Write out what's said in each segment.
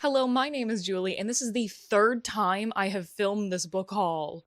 Hello, my name is Julie, and this is the third time I have filmed this book haul.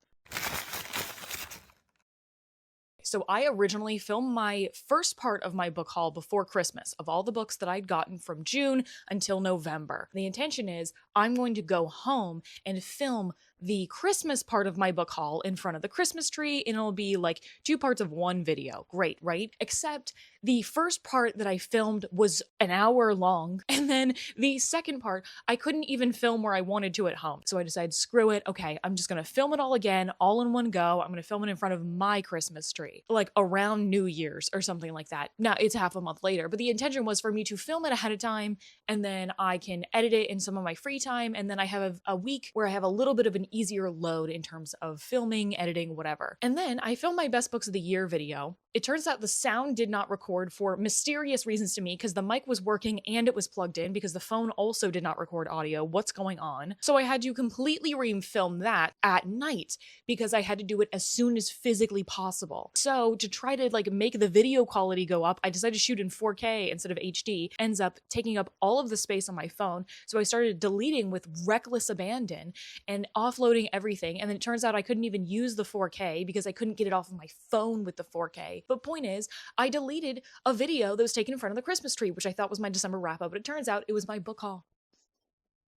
So I originally filmed my first part of my book haul before Christmas, of all the books that I'd gotten from June until November. The intention is I'm going to go home and film the Christmas part of my book haul in front of the Christmas tree, and it'll be like 2 parts of one video. Great, right? Except the first part that I filmed was an hour long, and then the second part, I couldn't even film where I wanted to at home. So I decided, screw it, okay, I'm just gonna film it all again, all in one go. I'm gonna film it in front of my Christmas tree, like around New Year's or something like that. Now, it's half a month later, but the intention was for me to film it ahead of time, and then I can edit it in some of my free time, and then I have a week where I have a little bit of an easier load in terms of filming, editing, whatever. And then I filmed my best books of the year video. It turns out the sound did not record for mysterious reasons to me, because the mic was working and it was plugged in, because the phone also did not record audio. What's going on? So I had to completely re-film that at night because I had to do it as soon as physically possible. So to try to like make the video quality go up, I decided to shoot in 4K instead of HD. Ends up taking up all of the space on my phone. So I started deleting with reckless abandon and offloading everything. And then it turns out I couldn't even use the 4K because I couldn't get it off of my phone with the 4K. But point is, I deleted a video that was taken in front of the Christmas tree, which I thought was my December wrap up, but it turns out it was my book haul.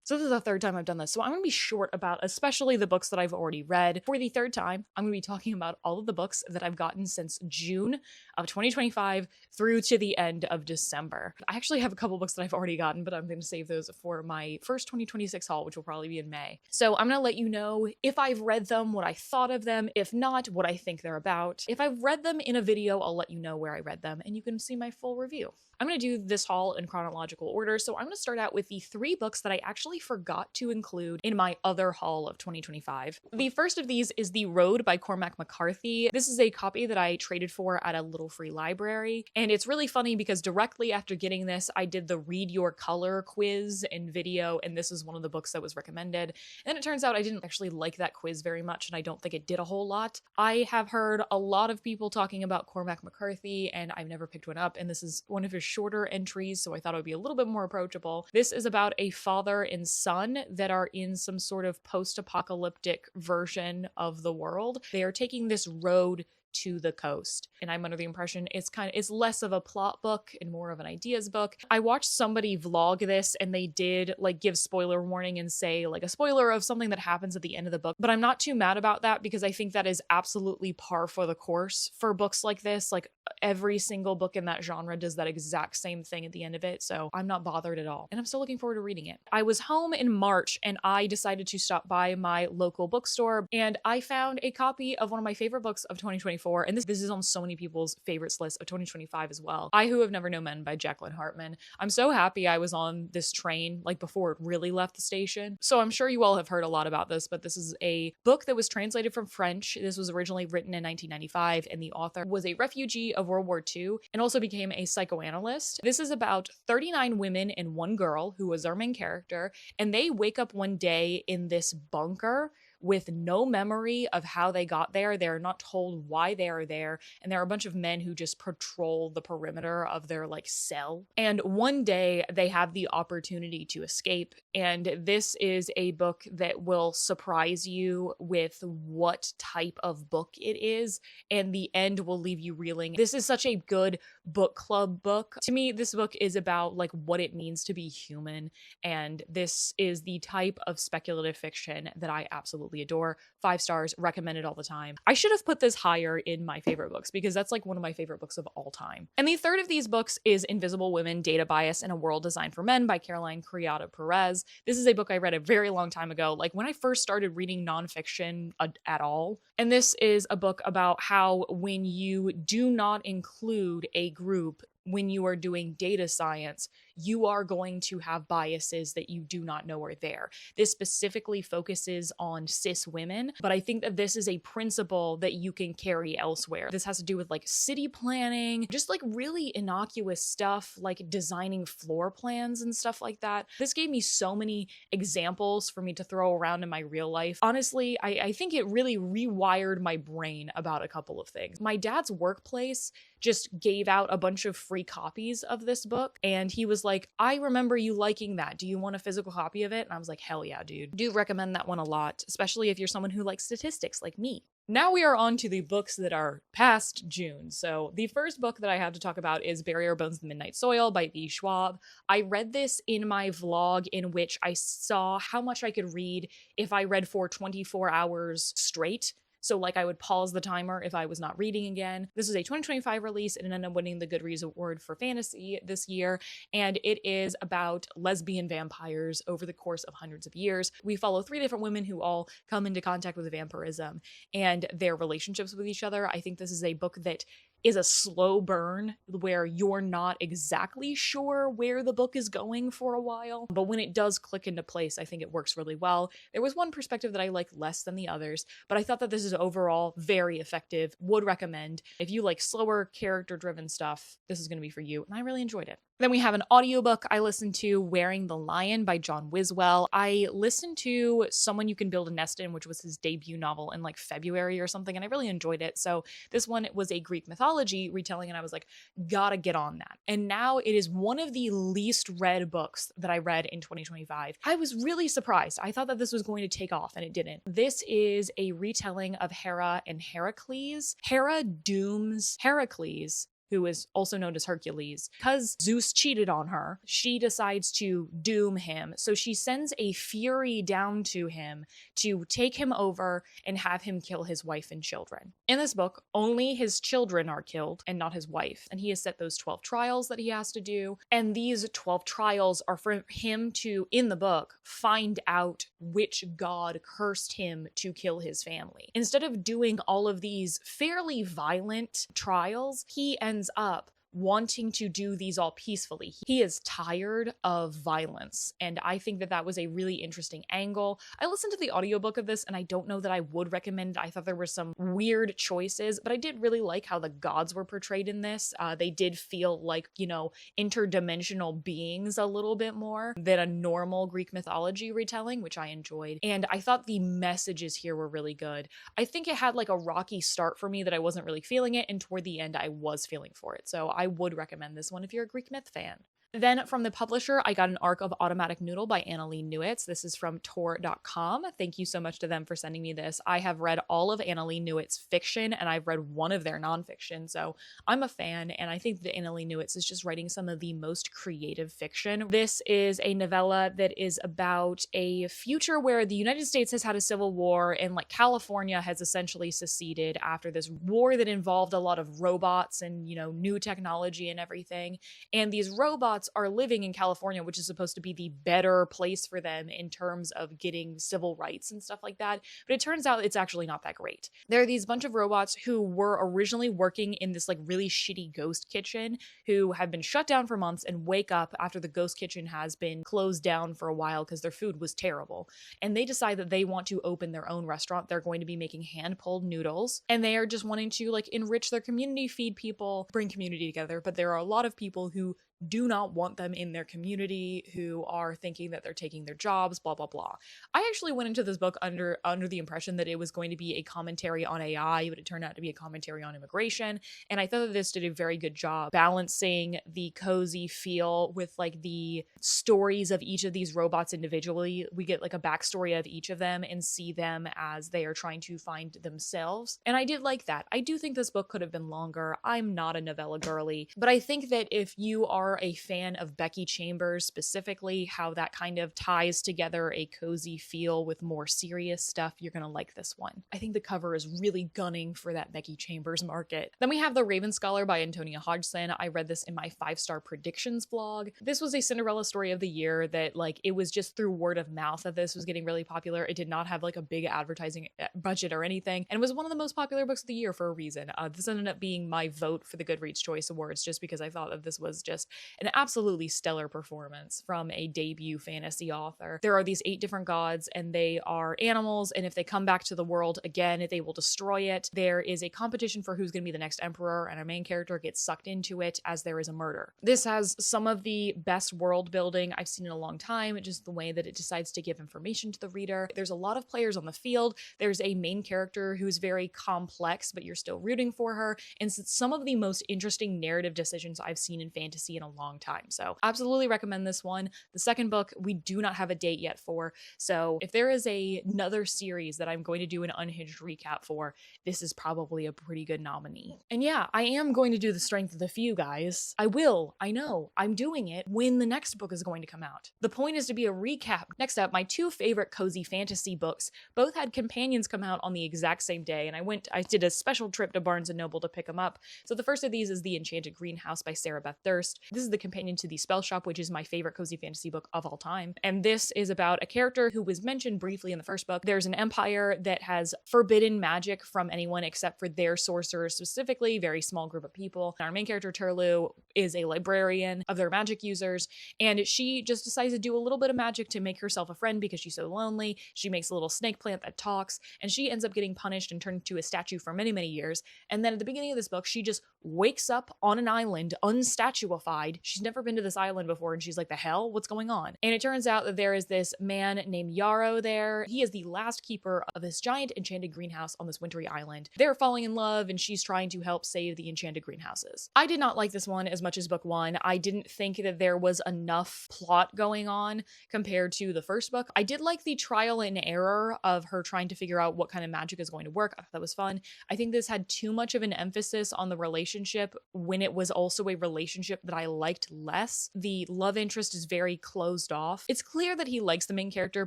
So this is the third time I've done this, so I'm going to be short about especially the books that I've already read. For the third time, I'm going to be talking about all of the books that I've gotten since June of 2025 through to the end of December. I actually have a couple books that I've already gotten, but I'm going to save those for my first 2026 haul, which will probably be in May. So I'm going to let you know if I've read them, what I thought of them, if not, what I think they're about. If I've read them in a video, I'll let you know where I read them, and you can see my full review. I'm going to do this haul in chronological order, so I'm going to start out with the 3 books that I actually forgot to include in my other haul of 2025. The first of these is The Road by Cormac McCarthy. This is a copy that I traded for at a little free library, and it's really funny because directly after getting this, I did the Read Your Color quiz in video, and this is one of the books that was recommended. And then it turns out I didn't actually like that quiz very much, and I don't think it did a whole lot. I have heard a lot of people talking about Cormac McCarthy, and I've never picked one up, and this is one of his shorter entries, so I thought it would be a little bit more approachable. This is about a father and son that are in some sort of post-apocalyptic version of the world. They are taking this road to the coast, and I'm under the impression it's less of a plot book and more of an ideas book. I watched somebody vlog this, and they did like give spoiler warning and say like a spoiler of something that happens at the end of the book, but I'm not too mad about that because I think that is absolutely par for the course for books like this. Like every single book in that genre does that exact same thing at the end of it, so I'm not bothered at all, and I'm still looking forward to reading it. I was home in March, and I decided to stop by my local bookstore, and I found a copy of one of my favorite books of 2024, and this is on so many people's favorites list of 2025 as well. I Who Have Never Known Men by Jacqueline Hartman. I'm so happy I was on this train like before it really left the station. So I'm sure you all have heard a lot about this, but this is a book that was translated from French. This was originally written in 1995, and the author was a refugee of World War II and also became a psychoanalyst. This is about 39 women and 1 girl who was our main character, and they wake up one day in this bunker with no memory of how they got there. They're not told why they are there, and there are a bunch of men who just patrol the perimeter of their like cell. And one day they have the opportunity to escape, and this is a book that will surprise you with what type of book it is, and the end will leave you reeling. This is such a good book club book. To me, this book is about like what it means to be human, and this is the type of speculative fiction that I absolutely adore. 5 stars, recommended all the time. I should have put this higher in my favorite books because that's like one of my favorite books of all time. And the third of these books is Invisible Women, Data Bias in a World Designed for Men by Caroline Criado Perez. This is a book I read a very long time ago, like when I first started reading nonfiction at all. And this is a book about how when you do not include a group when you are doing data science, you are going to have biases that you do not know are there. This specifically focuses on cis women, but I think that this is a principle that you can carry elsewhere. This has to do with like city planning, just like really innocuous stuff like designing floor plans and stuff like that. This gave me so many examples for me to throw around in my real life. Honestly, I think it really rewired my brain about a couple of things. My dad's workplace just gave out a bunch of free copies of this book, and he was was like, I remember you liking that. Do you want a physical copy of it? And I was like, hell yeah, dude. Do recommend that one a lot, especially if you're someone who likes statistics like me. Now we are on to the books that are past June. So the first book that I have to talk about is Barrier Bones of the Midnight Soil by V. Schwab. I read this in my vlog in which I saw how much I could read if I read for 24 hours straight. So like I would pause the timer if I was not reading again. This is a 2025 release and it ended up winning the Goodreads Award for Fantasy this year. And it is about lesbian vampires over the course of hundreds of years. We follow 3 different women who all come into contact with vampirism and their relationships with each other. I think this is a book that is a slow burn where you're not exactly sure where the book is going for a while. But when it does click into place, I think it works really well. There was one perspective that I liked less than the others, but I thought that this is overall very effective. Would recommend. If you like slower character-driven stuff, this is going to be for you, and I really enjoyed it. Then we have an audiobook I listened to, Wearing the Lion by John Wiswell. I listened to Someone You Can Build a Nest In, which was his debut novel in like February or something, and I really enjoyed it. So this one was a Greek mythology retelling, and I was like, gotta get on that. And now it is one of the least read books that I read in 2025. I was really surprised. I thought that this was going to take off, and it didn't. This is a retelling of Hera and Heracles. Hera dooms Heracles, who is also known as Hercules. Because Zeus cheated on her, she decides to doom him. So she sends a fury down to him to take him over and have him kill his wife and children. In this book, only his children are killed and not his wife. And he has set those 12 trials that he has to do. And these 12 trials are for him to, in the book, find out which god cursed him to kill his family. Instead of doing all of these fairly violent trials, he ends up wanting to do these all peacefully. He is tired of violence, and I think that that was a really interesting angle. I listened to the audiobook of this, and I don't know that I would recommend it. I thought there were some weird choices, but I did really like how the gods were portrayed in this. They did feel like, you know, interdimensional beings a little bit more than a normal Greek mythology retelling, which I enjoyed. And I thought the messages here were really good. I think it had like a rocky start for me that I wasn't really feeling it, and toward the end I was feeling for it. So I would recommend this one if you're a Greek myth fan. Then from the publisher, I got an arc of Automatic Noodle by Annalee Newitz. This is from Tor.com. Thank you so much to them for sending me this. I have read all of Annalee Newitz's fiction, and I've read one of their nonfiction, so I'm a fan, and I think that Annalee Newitz is just writing some of the most creative fiction. This is a novella that is about a future where the United States has had a civil war, and like California has essentially seceded after this war that involved a lot of robots and, you know, new technology and everything. And these robots are living in California, which is supposed to be the better place for them in terms of getting civil rights and stuff like that. But it turns out it's actually not that great. There are these bunch of robots who were originally working in this like really shitty ghost kitchen who have been shut down for months and wake up after the ghost kitchen has been closed down for a while because their food was terrible. And they decide that they want to open their own restaurant. They're going to be making hand-pulled noodles, and they are just wanting to like enrich their community, feed people, bring community together. But there are a lot of people who do not want them in their community, who are thinking that they're taking their jobs, blah, blah, blah. I actually went into this book under the impression that it was going to be a commentary on AI, but it turned out to be a commentary on immigration. And I thought that this did a very good job balancing the cozy feel with like the stories of each of these robots individually. We get like a backstory of each of them and see them as they are trying to find themselves. And I did like that. I do think this book could have been longer. I'm not a novella girly, but I think that if you are a fan of Becky Chambers, specifically how that kind of ties together a cozy feel with more serious stuff, you're gonna like this one. I think the cover is really gunning for that Becky Chambers market. Then we have The Raven Scholar by Antonia Hodgson. I read this in my 5-star predictions vlog. This was a Cinderella story of the year that like it was just through word of mouth that this was getting really popular. It did not have like a big advertising budget or anything, and it was one of the most popular books of the year for a reason. This ended up being my vote for the Goodreads Choice Awards just because I thought that this was just an absolutely stellar performance from a debut fantasy author. There are these 8 different gods, and they are animals, and if they come back to the world again, they will destroy it. There is a competition for who's going to be the next emperor, and our main character gets sucked into it as there is a murder. This has some of the best world building I've seen in a long time, just the way that it decides to give information to the reader. There's a lot of players on the field. There's a main character who's very complex, but you're still rooting for her, and some of the most interesting narrative decisions I've seen in fantasy in a long time. So absolutely recommend this one. The second book, we do not have a date yet for. So if there is another series that I'm going to do an unhinged recap for, this is probably a pretty good nominee. And yeah, I am going to do The Strength of the Few, guys. I will. I know. I'm doing it when the next book is going to come out. The point is to be a recap. Next up, my two favorite cozy fantasy books both had companions come out on the exact same day, and I did a special trip to Barnes & Noble to pick them up. So the first of these is The Enchanted Greenhouse by Sarah Beth Durst. This is the companion to The Spell Shop, which is my favorite cozy fantasy book of all time. And this is about a character who was mentioned briefly in the first book. There's an empire that has forbidden magic from anyone except for their sorcerers, specifically, very small group of people. Our main character, Turlu, is a librarian of their magic users, and she just decides to do a little bit of magic to make herself a friend because she's so lonely. She makes a little snake plant that talks, and she ends up getting punished and turned into a statue for many, many years. And then at the beginning of this book, she just wakes up on an island, unstatuified. She's never been to this island before, and she's like, the hell? What's going on? And it turns out that there is this man named Yarrow there. He is the last keeper of this giant enchanted greenhouse on this wintry island. They're falling in love, and she's trying to help save the enchanted greenhouses. I did not like this one as much as book one. I didn't think that there was enough plot going on compared to the first book. I did like the trial and error of her trying to figure out what kind of magic is going to work. I thought that was fun. I think this had too much of an emphasis on the relationship when it was also a relationship that I liked less. The love interest is very closed off. It's clear that he likes the main character,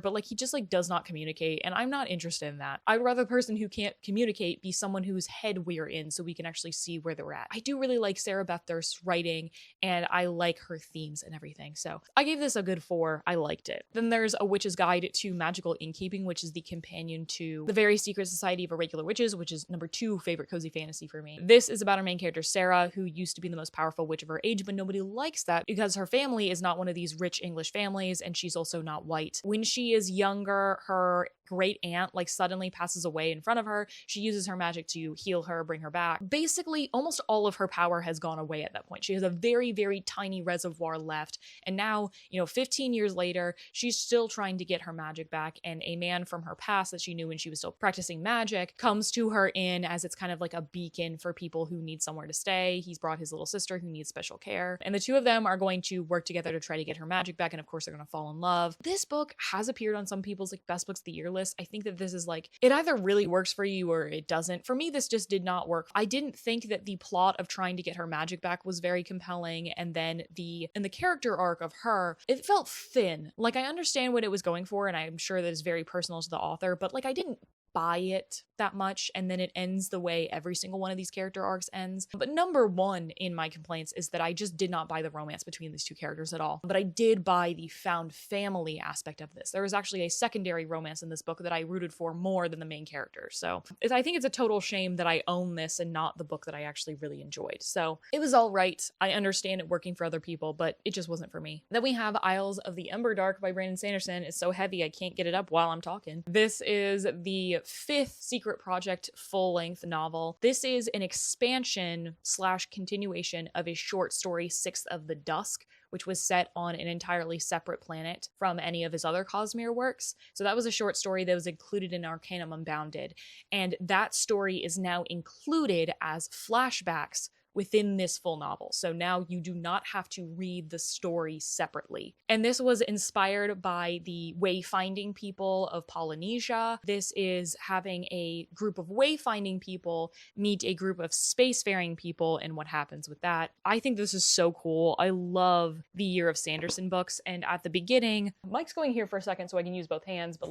but he just does not communicate, and I'm not interested in that. I'd rather the person who can't communicate be someone whose head we're in so we can actually see where they're at. I do really like Sarah Beth Durst's writing, and I like her themes and everything, so I gave this a good 4. I liked it. Then there's A Witch's Guide to Magical Innkeeping, which is the companion to The Very Secret Society of Irregular Witches, which is number 2 favorite cozy fantasy for me. This is about our main character, Sarah, who used to be the most powerful witch of her age, but nobody likes that because her family is not one of these rich English families, and she's also not white. When she is younger, her great aunt suddenly passes away in front of her. She uses her magic to heal her, bring her back. Basically, almost all of her power has gone away at that point. She has a very, very tiny reservoir left. And now, 15 years later, she's still trying to get her magic back. And a man from her past that she knew when she was still practicing magic comes to her inn as it's kind of like a beacon for people who need somewhere to stay. He's brought his little sister who needs special care. And the two of them are going to work together to try to get her magic back. And of course, they're going to fall in love. This book has appeared on some people's best books of the year list. I think that this is it either really works for you or it doesn't. For me, this just did not work. I didn't think that the plot of trying to get her magic back was very compelling. And then the character arc of her, it felt thin. I understand what it was going for, and I'm sure that it's very personal to the author, but I didn't buy it that much, and then it ends the way every single one of these character arcs ends. But number one in my complaints is that I just did not buy the romance between these two characters at all. But I did buy the found family aspect of this. There was actually a secondary romance in this book that I rooted for more than the main character. So I think it's a total shame that I own this and not the book that I actually really enjoyed. So it was all right. I understand it working for other people, but it just wasn't for me. Then we have Isles of the Emberdark by Brandon Sanderson. It's so heavy I can't get it up while I'm talking. This is the 5th Secret Project full-length novel. This is an expansion / continuation of a short story, Sixth of the Dusk, which was set on an entirely separate planet from any of his other Cosmere works. So that was a short story that was included in Arcanum Unbounded, and that story is now included as flashbacks within this full novel. So now you do not have to read the story separately. And this was inspired by the wayfinding people of Polynesia. This is having a group of wayfinding people meet a group of spacefaring people and what happens with that. I think this is so cool. I love the Year of Sanderson books. And at the beginning, Mike's going here for a second so I can use both hands, but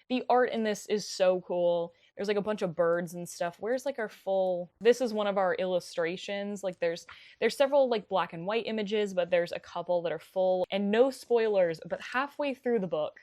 the art in this is so cool. There's a bunch of birds and stuff. Where's our full... This is one of our illustrations. There's several black and white images, but there's a couple that are full. And no spoilers, but halfway through the book,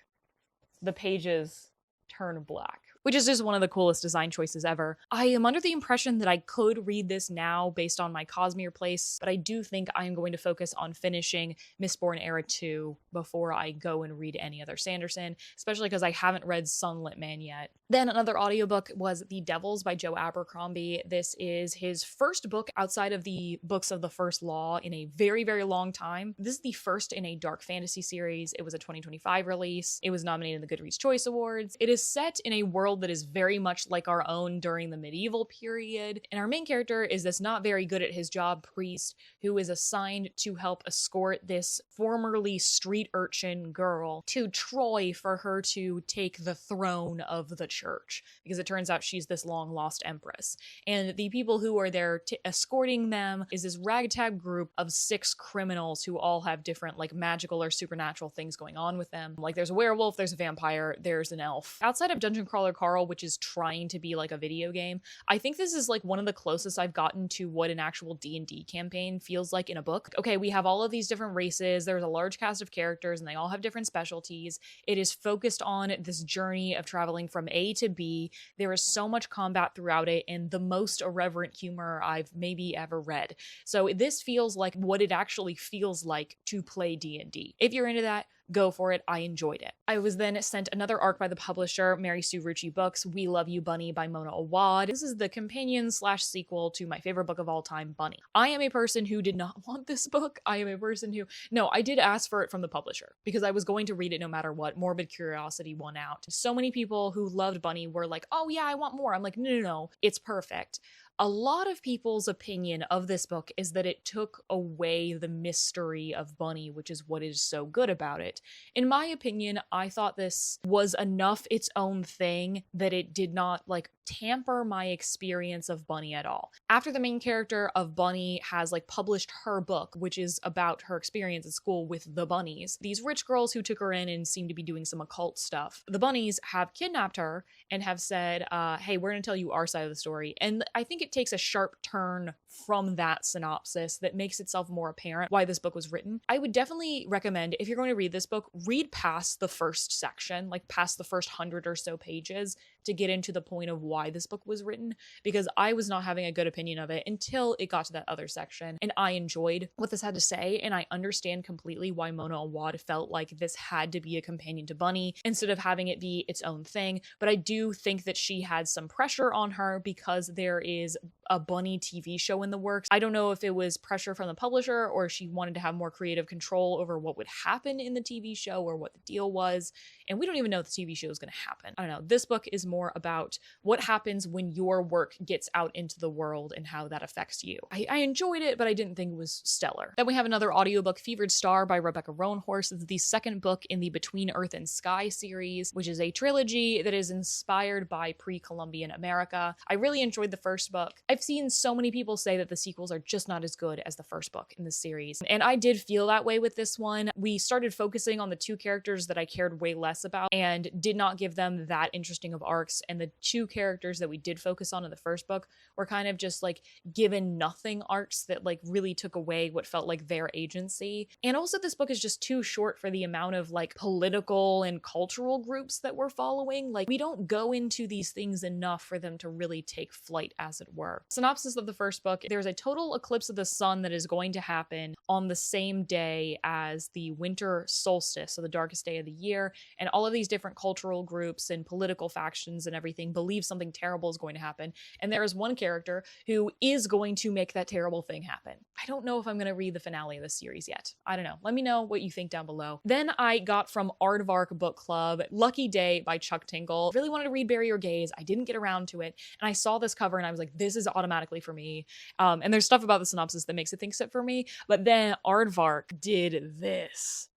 the pages turn black, which is just one of the coolest design choices ever. I am under the impression that I could read this now based on my Cosmere place, but I do think I am going to focus on finishing Mistborn Era 2 before I go and read any other Sanderson, especially because I haven't read Sunlit Man yet. Then another audiobook was The Devils by Joe Abercrombie. This is his first book outside of the books of the First Law in a very, very long time. This is the first in a dark fantasy series. It was a 2025 release. It was nominated in the Goodreads Choice Awards. It is set in a world that is very much like our own during the medieval period. And our main character is this not very good at his job priest who is assigned to help escort this formerly street urchin girl to Troy for her to take the throne of the church, because it turns out she's this long lost empress. And the people who are there escorting them is this ragtag group of 6 criminals who all have different like magical or supernatural things going on with them. Like there's a werewolf, there's a vampire, there's an elf. Outside of Dungeon Crawler Carl, which is trying to be like a video game, I think this is like one of the closest I've gotten to what an actual D&D campaign feels like in a book. Okay, we have all of these different races, there's a large cast of characters, and they all have different specialties. It is focused on this journey of traveling from A to B. There is so much combat throughout it and the most irreverent humor I've maybe ever read. So this feels like what it actually feels like to play D&D. If you're into that, go for it. I enjoyed it. I was then sent another arc by the publisher, Mary Sue Rucci Books, We Love You Bunny by Mona Awad. This is the companion slash sequel to my favorite book of all time, Bunny. I am a person who did not want this book. I am a person who, no, I did ask for it from the publisher because I was going to read it no matter what. Morbid curiosity won out. So many people who loved Bunny were like, oh yeah, I want more. I'm like, no, it's perfect. A lot of people's opinion of this book is that it took away the mystery of Bunny, which is what is so good about it. In my opinion, I thought this was enough its own thing that it did not like tamper my experience of Bunny at all. After the main character of Bunny has like published her book, which is about her experience at school with the bunnies, these rich girls who took her in and seem to be doing some occult stuff, the bunnies have kidnapped her and have said, hey, we're gonna tell you our side of the story. And I think it takes a sharp turn from that synopsis that makes itself more apparent why this book was written. I would definitely recommend, if you're going to read this book, read past the first section, like past the first 100 or so pages, to get into the point of why this book was written, because I was not having a good opinion of it until it got to that other section, and I enjoyed what this had to say, and I understand completely why Mona Awad felt like this had to be a companion to Bunny instead of having it be its own thing. But I do think that she had some pressure on her because there is a Bunny TV show in the works. I don't know if it was pressure from the publisher or she wanted to have more creative control over what would happen in the TV show or what the deal was. And we don't even know if the TV show is going to happen. I don't know. This book is more about what happens when your work gets out into the world and how that affects you. I enjoyed it, but I didn't think it was stellar. Then we have another audiobook, Fevered Star by Rebecca Roanhorse. It's the second book in the Between Earth and Sky series, which is a trilogy that is inspired by pre-Columbian America. I really enjoyed the first book. I've seen so many people say that the sequels are just not as good as the first book in this series, and I did feel that way with this one. We started focusing on the 2 characters that I cared way less about and did not give them that interesting of arcs, and the 2 characters that we did focus on in the first book were kind of just like given nothing arcs that like really took away what felt like their agency. And also this book is just too short for the amount of like political and cultural groups that we're following. Like we don't go into these things enough for them to really take flight, as it were. Synopsis of the first book: there's a total eclipse of the sun that is going to happen on the same day as the winter solstice, so the darkest day of the year, and all of these different cultural groups and political factions and everything believe something terrible is going to happen, and there is one character who is going to make that terrible thing happen. I don't know if I'm going to read the finale of this series yet. I don't know. Let me know what you think down below. Then I got from Aardvark Book Club Lucky Day by Chuck Tingle. Really wanted to read Bury Your Gaze. I didn't get around to it, and I saw this cover and I was like, this is automatically for me. And there's stuff about the synopsis that makes it think so for me, but then Aardvark did this.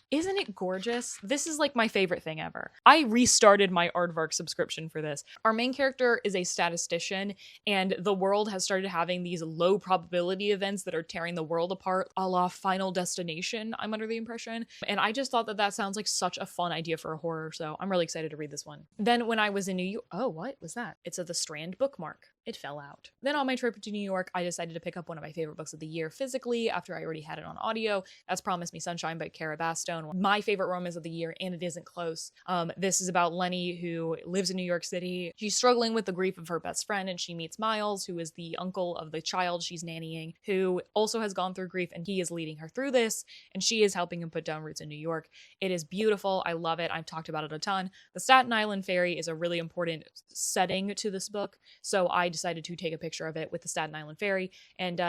Isn't it gorgeous? This is like my favorite thing ever. I restarted my Aardvark subscription for this. Our main character is a statistician, and the world has started having these low probability events that are tearing the world apart, a la Final Destination, I'm under the impression. And I just thought that that sounds like such a fun idea for a horror, so I'm really excited to read this one. Then when I was in New York, oh, what was that? It's a The Strand bookmark. it fell out. Then on my trip to New York, I decided to pick up one of my favorite books of the year physically after I already had it on audio. That's Promise Me Sunshine by Cara Bastone, my favorite romance of the year, and it isn't close. This is about Lenny, who lives in New York City. She's struggling with the grief of her best friend, and she meets Miles, who is the uncle of the child she's nannying, who also has gone through grief, and he is leading her through this, and she is helping him put down roots in New York. It is beautiful. I love it. I've talked about it a ton. The Staten Island ferry is a really important setting to this book, so I decided to take a picture of it with the Staten Island ferry and,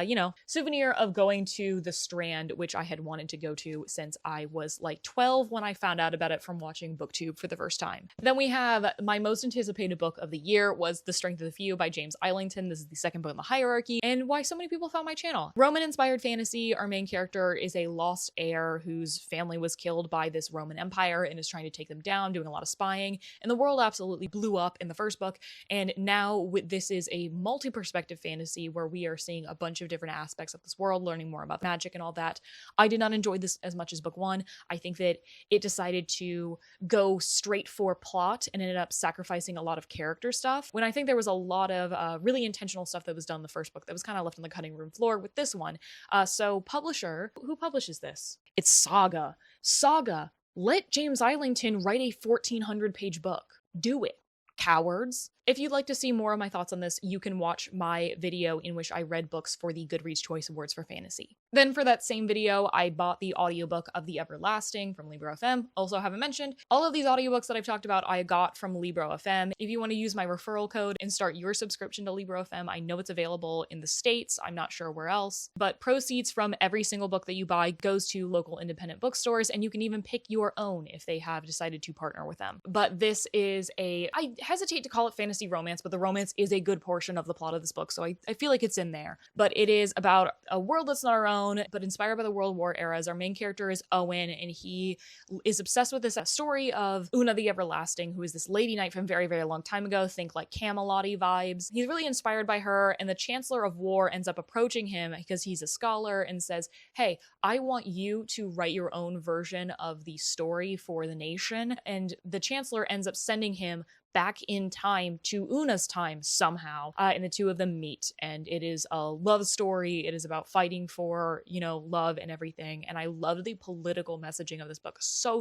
souvenir of going to the Strand, which I had wanted to go to since I was like 12 when I found out about it from watching BookTube for the first time. Then we have my most anticipated book of the year was The Strength of the Few by James Islington. This is the second book in the hierarchy and why so many people found my channel. Roman-inspired fantasy. Our main character is a lost heir whose family was killed by this Roman Empire and is trying to take them down, doing a lot of spying, and the world absolutely blew up in the first book, and now this is a multi-perspective fantasy where we are seeing a bunch of different aspects of this world, learning more about magic and all that. I did not enjoy this as much as book one. I think that it decided to go straight for plot and ended up sacrificing a lot of character stuff, when I think there was a lot of really intentional stuff that was done in the first book that was kind of left on the cutting room floor with this one. So publisher, who publishes this? It's Saga. Saga, let James Islington write a 1,400 page book. Do it, cowards. If you'd like to see more of my thoughts on this, you can watch my video in which I read books for the Goodreads Choice Awards for Fantasy. Then for that same video, I bought the audiobook of The Everlasting from Libro FM. Also haven't mentioned, all of these audiobooks that I've talked about, I got from Libro FM. If you want to use my referral code and start your subscription to Libro FM, I know it's available in the States. I'm not sure where else, but proceeds from every single book that you buy goes to local independent bookstores, and you can even pick your own if they have decided to partner with them. But this is I hesitate to call it fantasy romance, but the romance is a good portion of the plot of this book, so I feel like it's in there. But it is about a world that's not our own, but inspired by the World War eras. Our main character is Owen, and he is obsessed with this story of Una the Everlasting, who is this lady knight from very, very long time ago. Think like Camelot-y vibes. He's really inspired by her, and the Chancellor of War ends up approaching him because he's a scholar and says, hey, I want you to write your own version of the story for the nation. And the Chancellor ends up sending him back in time to Una's time somehow, and the two of them meet, and it is a love story. It is about fighting for, love and everything, and I love the political messaging of this book so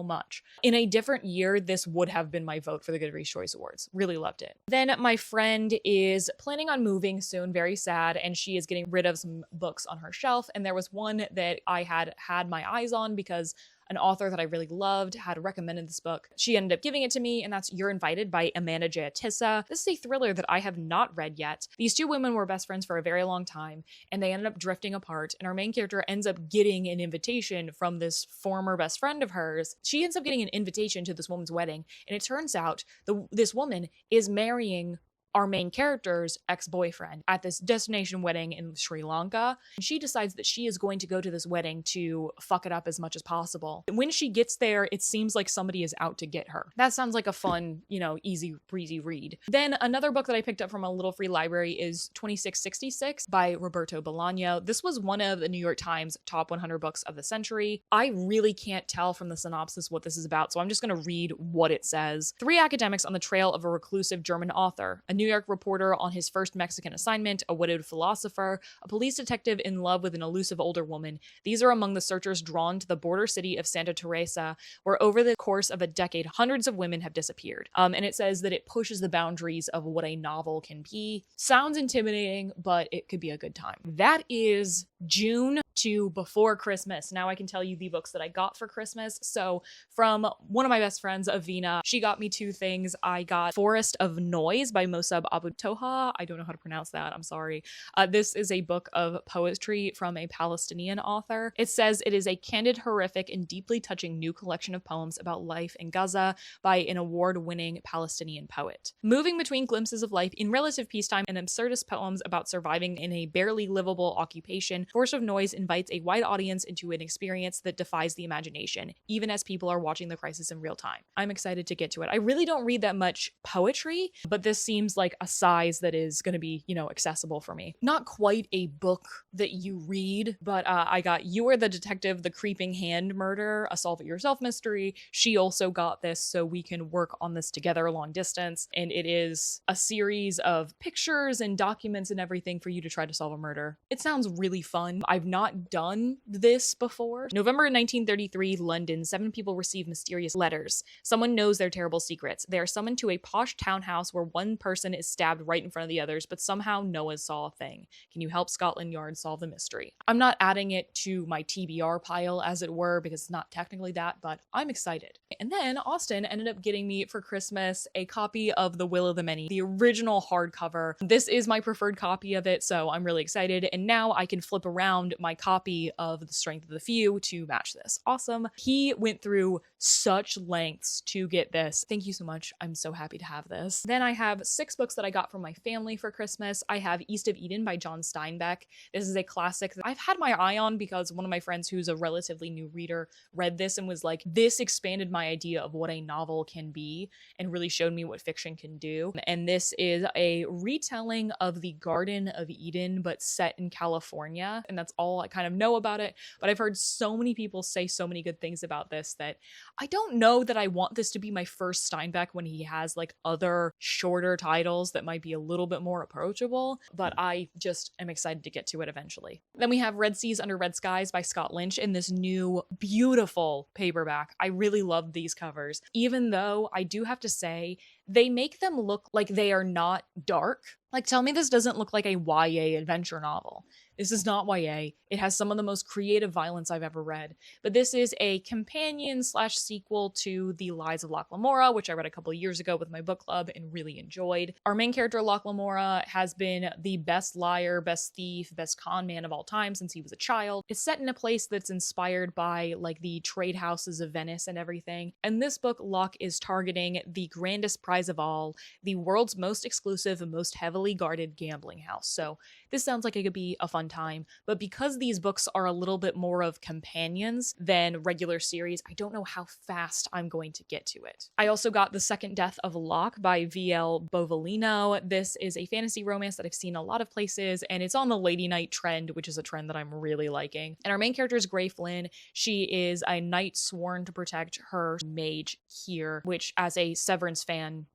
much. In a different year, this would have been my vote for the Goodreads Choice Awards. Really loved it. Then my friend is planning on moving soon, very sad, and she is getting rid of some books on her shelf, and there was one that I had my eyes on because an author that I really loved had recommended this book. She ended up giving it to me, and that's You're Invited by Amanda Giatissa. This is a thriller that I have not read yet. These two women were best friends for a very long time, and they ended up drifting apart, and our main character ends up getting an invitation from this former best friend of hers. She ends up getting an invitation to this woman's wedding, and it turns out this woman is marrying our main character's ex-boyfriend at this destination wedding in Sri Lanka. And she decides that she is going to go to this wedding to fuck it up as much as possible. When she gets there, it seems like somebody is out to get her. That sounds like a fun, easy breezy read. Then another book that I picked up from a little free library is 2666 by Roberto Bolaño. This was one of the New York Times top 100 books of the century. I really can't tell from the synopsis what this is about, so I'm just going to read what it says. 3 academics on the trail of a reclusive German author, a New York reporter on his first Mexican assignment, a widowed philosopher, a police detective in love with an elusive older woman. These are among the searchers drawn to the border city of Santa Teresa, where over the course of a decade, hundreds of women have disappeared. And it says that it pushes the boundaries of what a novel can be. Sounds intimidating, but it could be a good time. That is June to before Christmas. Now I can tell you the books that I got for Christmas. So from one of my best friends, Avina, she got me 2 things. I got Forest of Noise by Mosab Abu Toha. I don't know how to pronounce that. I'm sorry. This is a book of poetry from a Palestinian author. It says it is a candid, horrific, and deeply touching new collection of poems about life in Gaza by an award-winning Palestinian poet. Moving between glimpses of life in relative peacetime and absurdist poems about surviving in a barely livable occupation Force of Noise invites a wide audience into an experience that defies the imagination, even as people are watching the crisis in real time. I'm excited to get to it. I really don't read that much poetry, but this seems like a size that is going to be, accessible for me. Not quite a book that you read, but I got You Are the Detective, The Creeping Hand Murder, a Solve It Yourself mystery. She also got this, so we can work on this together long distance. And it is a series of pictures and documents and everything for you to try to solve a murder. It sounds really fun. I've not done this before. November 1933, London. 7 people receive mysterious letters. Someone knows their terrible secrets. They are summoned to a posh townhouse where one person is stabbed right in front of the others, but somehow no one saw a thing. Can you help Scotland Yard solve the mystery? I'm not adding it to my TBR pile, as it were, because it's not technically that, but I'm excited. And then Austin ended up getting me for Christmas a copy of The Will of the Many, the original hardcover. This is my preferred copy of it, so I'm really excited. And now I can flip around my copy of The Strength of the Few to match this. Awesome. He went through such lengths to get this. Thank you so much. I'm so happy to have this. Then I have 6 books that I got from my family for Christmas. I have East of Eden by John Steinbeck. This is a classic that I've had my eye on because one of my friends who's a relatively new reader read this and was like, this expanded my idea of what a novel can be and really showed me what fiction can do. And this is a retelling of the Garden of Eden, but set in California. And that's all I kind of know about it. But I've heard so many people say so many good things about this that I don't know that I want this to be my first Steinbeck when he has like other shorter titles that might be a little bit more approachable, but I just am excited to get to it eventually. Then we have Red Seas Under Red Skies by Scott Lynch in this new beautiful paperback. I really love these covers, even though I do have to say they make them look like they are not dark. Like, tell me this doesn't look like a YA adventure novel. This is not YA. It has some of the most creative violence I've ever read. But this is a companion / sequel to The Lies of Locke Lamora, which I read a couple years ago with my book club and really enjoyed. Our main character, Locke Lamora, has been the best liar, best thief, best con man of all time since he was a child. It's set in a place that's inspired by like the trade houses of Venice and everything. And this book, Locke is targeting the grandest prize of all, the world's most exclusive and most heavily guarded gambling house. So this sounds like it could be a fun time, but because these books are a little bit more of companions than regular series, I don't know how fast I'm going to get to it. I also got The Second Death of Locke by V.L. Bovalino. This is a fantasy romance that I've seen a lot of places, and it's on the Lady Knight trend, which is a trend that I'm really liking. And our main character is Grey Flynn. She is a knight sworn to protect her mage here, which as a Severance fan,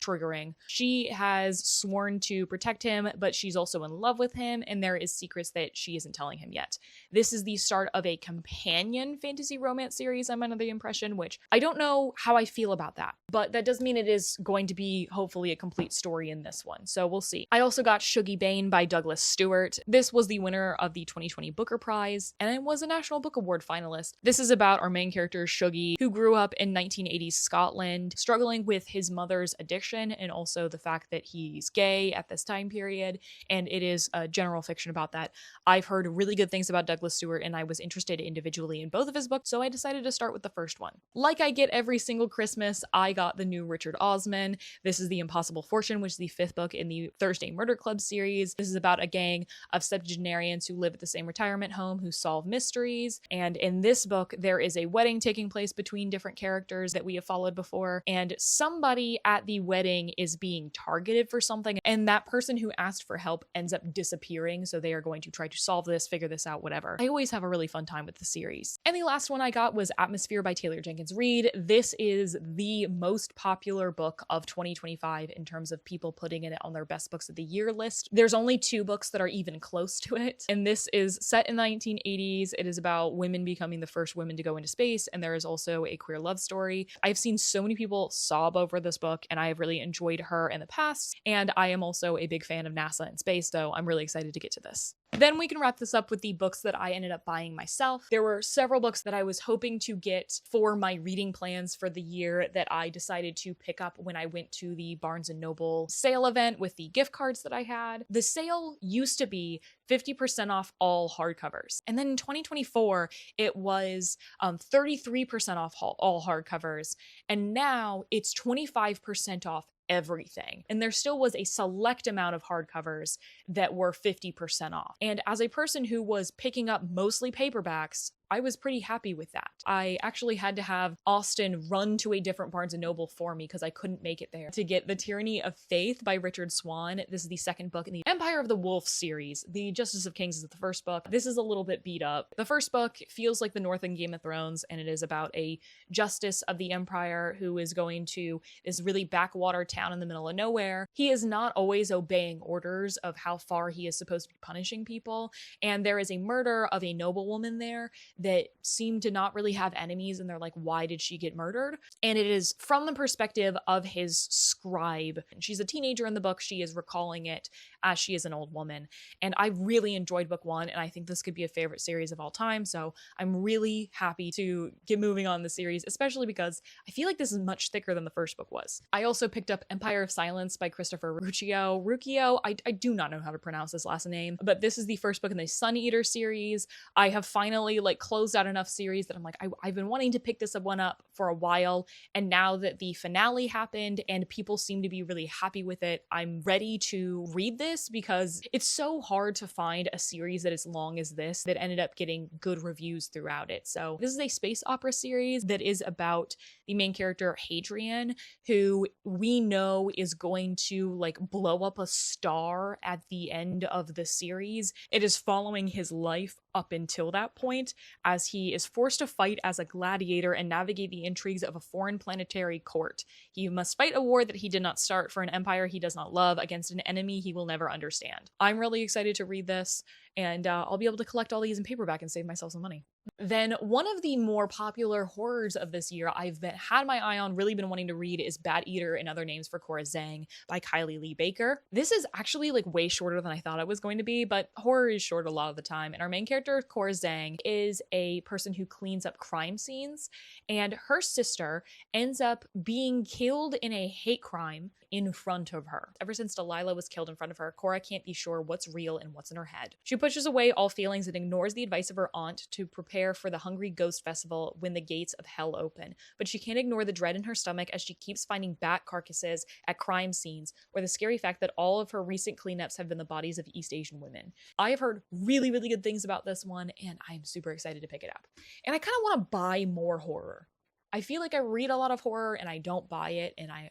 triggering. She has sworn to protect him, but she's also in love with him, and there is secrets that she isn't telling him yet. This is the start of a companion fantasy romance series, I'm under the impression, which I don't know how I feel about that, but that does mean it is going to be hopefully a complete story in this one, so we'll see. I also got Shuggie Bain by Douglas Stewart. This was the winner of the 2020 Booker Prize, and it was a National Book Award finalist. This is about our main character, Shuggie, who grew up in 1980s Scotland, struggling with his mother's addiction and also the fact that he's gay at this time period, and it is a general fiction about that. I've heard really good things about Douglas Stewart, and I was interested individually in both of his books, so I decided to start with the first one. Like I get every single Christmas, I got the new Richard Osman. This is The Impossible Fortune, which is the 5th book in the Thursday Murder Club series. This is about a gang of septuagenarians who live at the same retirement home who solve mysteries, and in this book there is a wedding taking place between different characters that we have followed before, and somebody at the wedding is being targeted for something, and that person who asked for help ends up disappearing, so they are going to try to solve this, figure this out, whatever. I always have a really fun time with the series. And the last one I got was Atmosphere by Taylor Jenkins Reid. This is the most popular book of 2025 in terms of people putting it on their best books of the year list. There's only 2 books that are even close to it, and this is set in the 1980s. It is about women becoming the first women to go into space, and there is also a queer love story. I've seen so many people sob over this book, and I have really enjoyed her in the past, and I am also a big fan of NASA and space, so I'm really excited to get to this. Then we can wrap this up with the books that I ended up buying myself. There were several books that I was hoping to get for my reading plans for the year that I decided to pick up when I went to the Barnes & Noble sale event with the gift cards that I had. The sale used to be 50% off all hardcovers. And then in 2024, it was 33% off all hardcovers. And now it's 25% off everything. And there still was a select amount of hardcovers that were 50% off. And as a person who was picking up mostly paperbacks, I was pretty happy with that. I actually had to have Austin run to a different Barnes & Noble for me because I couldn't make it there to get The Tyranny of Faith by Richard Swan. This is the second book in the Empire of the Wolf series. The Justice of Kings is the first book. This is a little bit beat up. The first book feels like the North in Game of Thrones, and it is about a justice of the Empire who is going to this really backwater town in the middle of nowhere. He is not always obeying orders of how far he is supposed to be punishing people, and there is a murder of a noblewoman there that seem to not really have enemies, and they're like, why did she get murdered? And it is from the perspective of his scribe. She's a teenager in the book. She is recalling it as she is an old woman. And I really enjoyed book one, and I think this could be a favorite series of all time. So I'm really happy to get moving on the series, especially because I feel like this is much thicker than the first book was. I also picked up Empire of Silence by Christopher Rucchio. I do not know how to pronounce this last name, but this is the first book in the Sun Eater series. I have finally closed out enough series that I'm like, I've been wanting to pick this one up for a while, and now that the finale happened and people seem to be really happy with it, I'm ready to read this because it's so hard to find a series that is long as this that ended up getting good reviews throughout it. So this is a space opera series that is about the main character Hadrian, who we know is going to blow up a star at the end of the series. It is following his life up until that point, as he is forced to fight as a gladiator and navigate the intrigues of a foreign planetary court. He must fight a war that he did not start for an empire he does not love against an enemy he will never understand. I'm really excited to read this, and I'll be able to collect all these in paperback and save myself some money. Then one of the more popular horrors of this year I've had my eye on, really been wanting to read, is Bat Eater and Other Names for Cora Zhang by Kylie Lee Baker. This is actually way shorter than I thought it was going to be, but horror is short a lot of the time. And our main character, Cora Zhang, is a person who cleans up crime scenes, and her sister ends up being killed in a hate crime in front of her. Ever since Delilah was killed in front of her, Cora can't be sure what's real and what's in her head. She pushes away all feelings and ignores the advice of her aunt to prepare for the Hungry Ghost Festival when the gates of hell open. But she can't ignore the dread in her stomach as she keeps finding bat carcasses at crime scenes, or the scary fact that all of her recent cleanups have been the bodies of East Asian women. I have heard really, really good things about this one, and I'm super excited to pick it up. And I kind of want to buy more horror. I feel like I read a lot of horror and I don't buy it, and I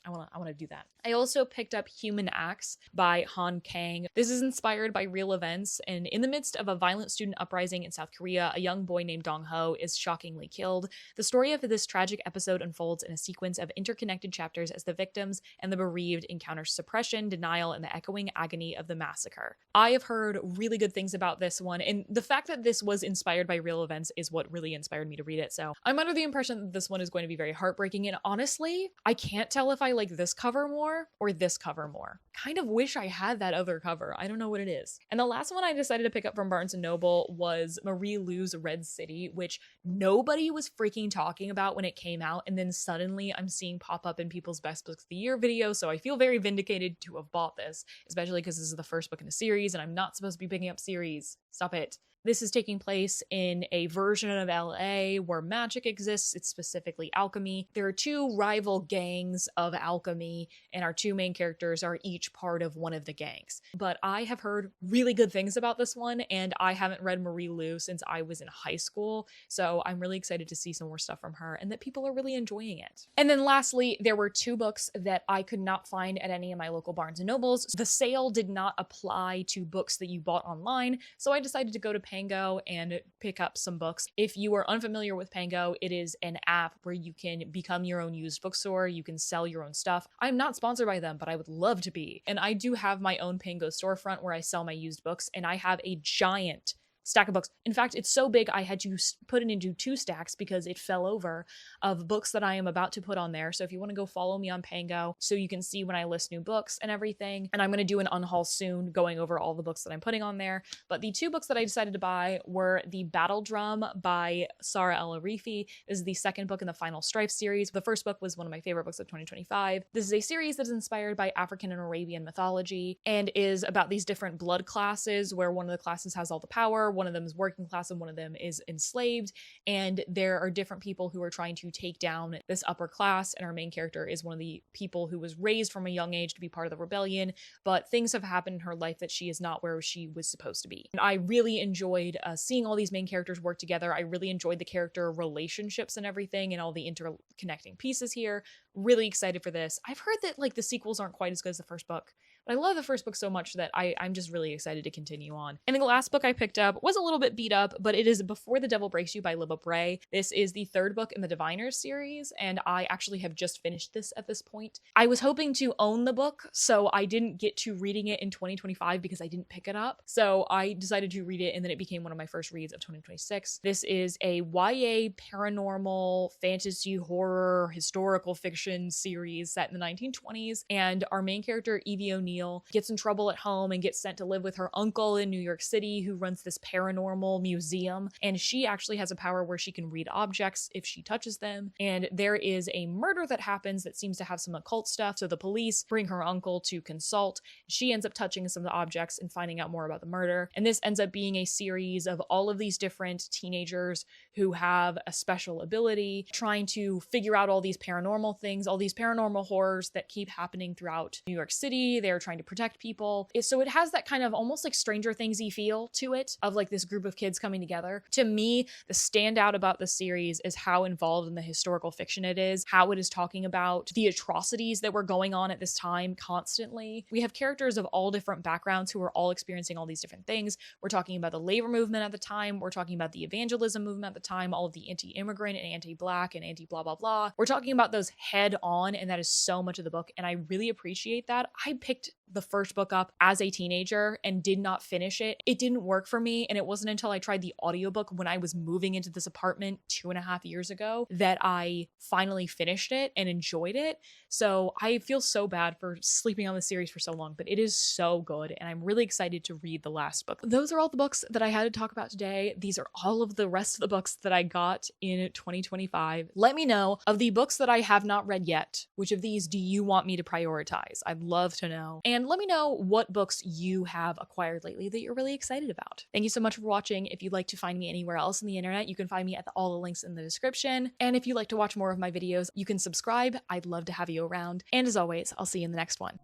want to do that. I also picked up Human Acts by Han Kang. This is inspired by real events, and in the midst of a violent student uprising in South Korea, a young boy named Dong Ho is shockingly killed. The story of this tragic episode unfolds in a sequence of interconnected chapters as the victims and the bereaved encounter suppression, denial, and the echoing agony of the massacre. I have heard really good things about this one, and the fact that this was inspired by real events is what really inspired me to read it. So I'm under the impression this one is going to be very heartbreaking, and honestly, I can't tell if I like this cover more or this cover more. Kind of wish I had that other cover. I don't know what it is. And the last one I decided to pick up from Barnes & Noble was Marie Lu's Red City, which nobody was freaking talking about when it came out, and then suddenly I'm seeing pop up in people's best books of the year videos, so I feel very vindicated to have bought this, especially because this is the first book in a series, and I'm not supposed to be picking up series. Stop it. This is taking place in a version of LA where magic exists. It's specifically alchemy. There are two rival gangs of alchemy, and our two main characters are each part of one of the gangs. But I have heard really good things about this one, and I haven't read Marie Lu since I was in high school, so I'm really excited to see some more stuff from her and that people are really enjoying it. And then lastly, there were two books that I could not find at any of my local Barnes & Nobles. The sale did not apply to books that you bought online, so I decided to go to Pango and pick up some books. If you are unfamiliar with Pango, it is an app where you can become your own used bookstore. You can sell your own stuff. I'm not sponsored by them, but I would love to be. And I do have my own Pango storefront where I sell my used books, and I have a giant stack of books. In fact, it's so big I had to put it into 2 stacks because it fell over, of books that I am about to put on there. So if you want to go follow me on Pango so you can see when I list new books and everything. And I'm going to do an unhaul soon going over all the books that I'm putting on there. But the 2 books that I decided to buy were The Battle Drum by Sarah El Arifi. This is the second book in the Final Strife series. The first book was one of my favorite books of 2025. This is a series that is inspired by African and Arabian mythology and is about these different blood classes where one of the classes has all the power, one of them is working class, and one of them is enslaved. And there are different people who are trying to take down this upper class. And our main character is one of the people who was raised from a young age to be part of the rebellion, but things have happened in her life that she is not where she was supposed to be. And I really enjoyed seeing all these main characters work together. I really enjoyed the character relationships and everything and all the interconnecting pieces here. Really excited for this. I've heard that like the sequels aren't quite as good as the first book, but I love the first book so much that I'm just really excited to continue on. And the last book I picked up was a little bit beat up, but it is Before the Devil Breaks You by Libba Bray. This is the third book in the Diviners series, and I actually have just finished this at this point. I was hoping to own the book, so I didn't get to reading it in 2025 because I didn't pick it up. So I decided to read it, and then it became one of my first reads of 2026. This is a YA paranormal fantasy horror historical fiction series set in the 1920s, and our main character, Evie O'Neill, gets in trouble at home and gets sent to live with her uncle in New York City, who runs this paranormal museum. And she actually has a power where she can read objects if she touches them. And there is a murder that happens that seems to have some occult stuff. So the police bring her uncle to consult. She ends up touching some of the objects and finding out more about the murder. And this ends up being a series of all of these different teenagers who have a special ability, trying to figure out all these paranormal things, all these paranormal horrors that keep happening throughout New York City. They're trying to protect people. So it has that kind of almost like Stranger Things-y feel to it, of like this group of kids coming together. To me, the standout about the series is how involved in the historical fiction it is, how it is talking about the atrocities that were going on at this time constantly. We have characters of all different backgrounds who are all experiencing all these different things. We're talking about the labor movement at the time. We're talking about the evangelism movement at the time, all of the anti-immigrant and anti-Black and anti-blah, blah, blah. We're talking about those head on, and that is so much of the book, and I really appreciate that. I picked the first book up as a teenager and did not finish it. It didn't work for me, and it wasn't until I tried the audiobook when I was moving into this apartment 2.5 years ago that I finally finished it and enjoyed it. So I feel so bad for sleeping on the series for so long, but it is so good, and I'm really excited to read the last book. Those are all the books that I had to talk about today. These are all of the rest of the books that I got in 2025. Let me know, of the books that I have not read yet, which of these do you want me to prioritize? I'd love to know. And let me know what books you have acquired lately that you're really excited about. Thank you so much for watching. If you'd like to find me anywhere else on the internet, you can find me at all the links in the description. And if you'd like to watch more of my videos, you can subscribe. I'd love to have you around. And as always, I'll see you in the next one.